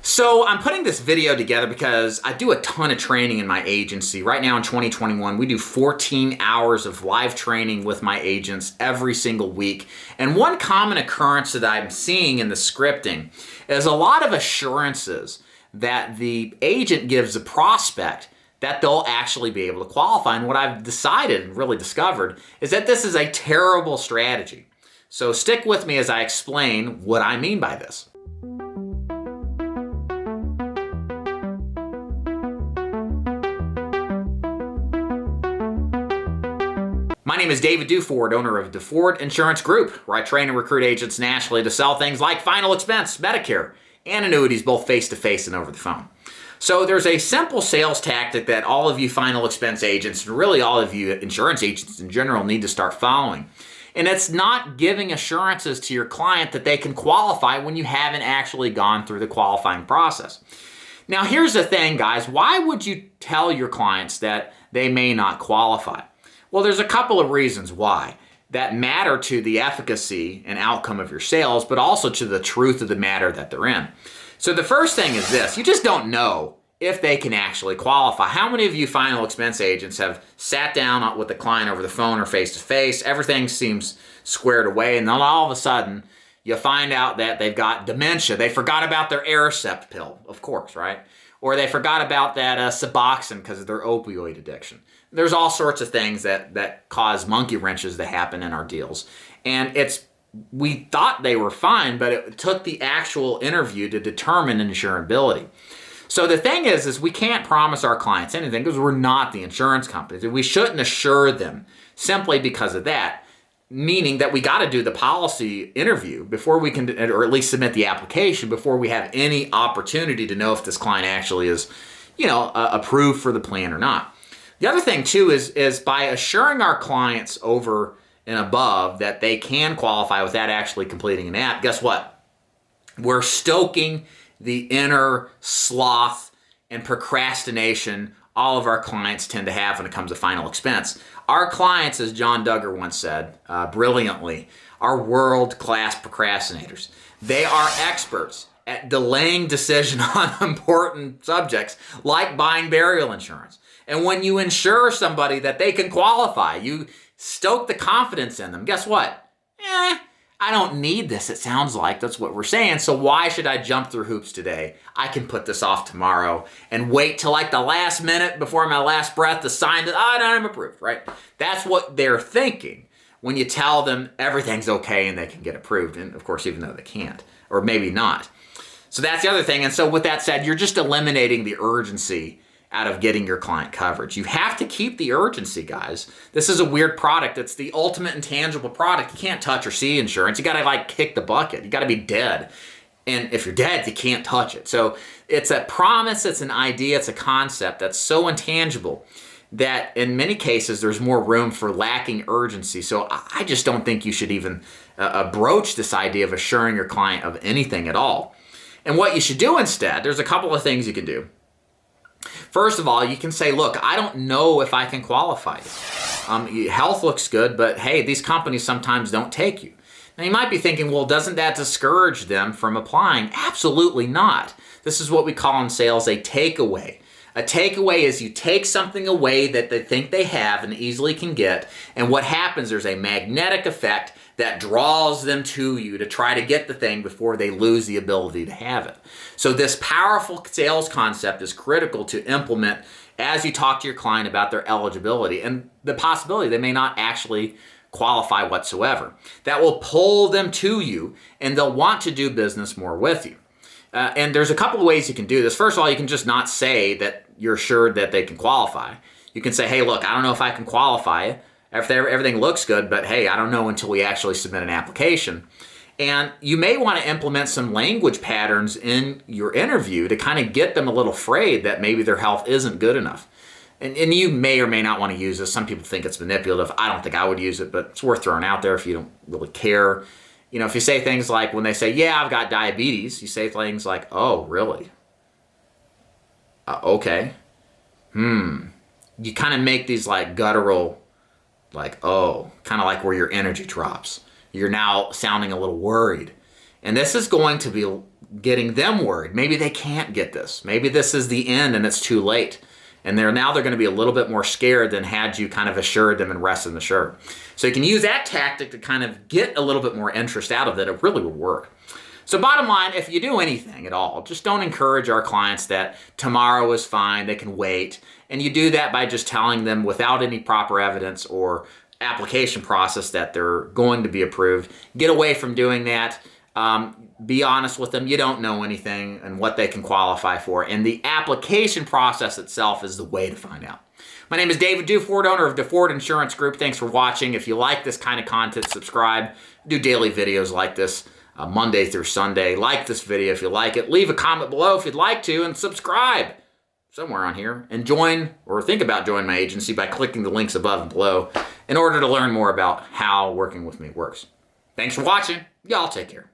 So I'm putting this video together because I do a ton of training in my agency. Right now in 2021, we do 14 hours of live training with my agents every single week. And one common occurrence that I'm seeing in the scripting is a lot of assurances that the agent gives the prospect that they'll actually be able to qualify. And what I've decided and really discovered is that this is a terrible strategy. So stick with me as I explain what I mean by this. My name is David Duford, owner of Duford Insurance Group, where I train and recruit agents nationally to sell things like final expense, Medicare, and annuities both face-to-face and over the phone. So there's a simple sales tactic that all of you final expense agents, and really all of you insurance agents in general, need to start following. And it's not giving assurances to your client that they can qualify when you haven't actually gone through the qualifying process. Now here's the thing, guys. Why would you tell your clients that they may not qualify? Well, there's a couple of reasons why that matter to the efficacy and outcome of your sales, but also to the truth of the matter that they're in. So the first thing is this: you just don't know if they can actually qualify. How many of you final expense agents have sat down with the client over the phone or face-to-face, everything seems squared away, and then all of a sudden you find out that they've got dementia. They forgot about their Aricept pill, of course, right? Or they forgot about that Suboxone because of their opioid addiction. There's all sorts of things that cause monkey wrenches to happen in our deals. And we thought they were fine, but it took the actual interview to determine insurability. So the thing is we can't promise our clients anything because we're not the insurance companies. We shouldn't assure them simply because of that, meaning that we got to do the policy interview before we can, or at least submit the application before we have any opportunity to know if this client actually is, approved for the plan or not. The other thing too is by assuring our clients over and above that they can qualify without actually completing an app, guess what? We're stoking the inner sloth and procrastination all of our clients tend to have when it comes to final expense. Our clients, as John Duggar once said brilliantly, are world-class procrastinators. They are experts at delaying decision on important subjects like buying burial insurance. And when you ensure somebody that they can qualify, you stoke the confidence in them. Guess what? I don't need this, it sounds like. That's what we're saying. So why should I jump through hoops today? I can put this off tomorrow and wait till like the last minute before my last breath to sign that I'm approved, right? That's what they're thinking when you tell them everything's okay and they can get approved. And of course, even though they can't, or maybe not. So that's the other thing. And so with that said, you're just eliminating the urgency out of getting your client coverage. You have to keep the urgency, guys. This is a weird product. It's the ultimate intangible product. You can't touch or see insurance. You got to kick the bucket. You got to be dead. And if you're dead, you can't touch it. So it's a promise, it's an idea, it's a concept that's so intangible that in many cases there's more room for lacking urgency. So I just don't think you should even broach this idea of assuring your client of anything at all. And what you should do instead, there's a couple of things you can do. First of all, you can say, look, I don't know if I can qualify you. Health looks good, but hey, these companies sometimes don't take you. Now you might be thinking, well, doesn't that discourage them from applying? Absolutely not. This is what we call in sales a takeaway. A takeaway is you take something away that they think they have and easily can get, and what happens, there's a magnetic effect that draws them to you to try to get the thing before they lose the ability to have it. So this powerful sales concept is critical to implement as you talk to your client about their eligibility and the possibility they may not actually qualify whatsoever. That will pull them to you and they'll want to do business more with you. And there's a couple of ways you can do this. First of all, you can just not say that you're assured that they can qualify. You can say, hey, look, I don't know if I can qualify. Everything looks good, but hey, I don't know until we actually submit an application. And you may want to implement some language patterns in your interview to kind of get them a little afraid that maybe their health isn't good enough. And you may or may not want to use this. Some people think it's manipulative. I don't think I would use it, but it's worth throwing out there if you don't really care. If you say things like, when they say, yeah, I've got diabetes, you say things like, oh, really? Okay. You kind of make these guttural, kind of like where your energy drops. You're now sounding a little worried. And this is going to be getting them worried. Maybe they can't get this. Maybe this is the end and it's too late. And they're going to be a little bit more scared than had you kind of assured them and rested assured. So you can use that tactic to kind of get a little bit more interest out of it. It really would work. So bottom line, if you do anything at all, just don't encourage our clients that tomorrow is fine, they can wait. And you do that by just telling them without any proper evidence or application process that they're going to be approved. Get away from doing that. Be honest with them. You don't know anything and what they can qualify for. And the application process itself is the way to find out. My name is David Duford, owner of DeFord Insurance Group. Thanks for watching. If you like this kind of content, subscribe. I do daily videos like this. Monday through Sunday. Like this video if you like it. Leave a comment below if you'd like to, and subscribe somewhere on here. And join or think about joining my agency by clicking the links above and below in order to learn more about how working with me works. Thanks for watching. Y'all take care.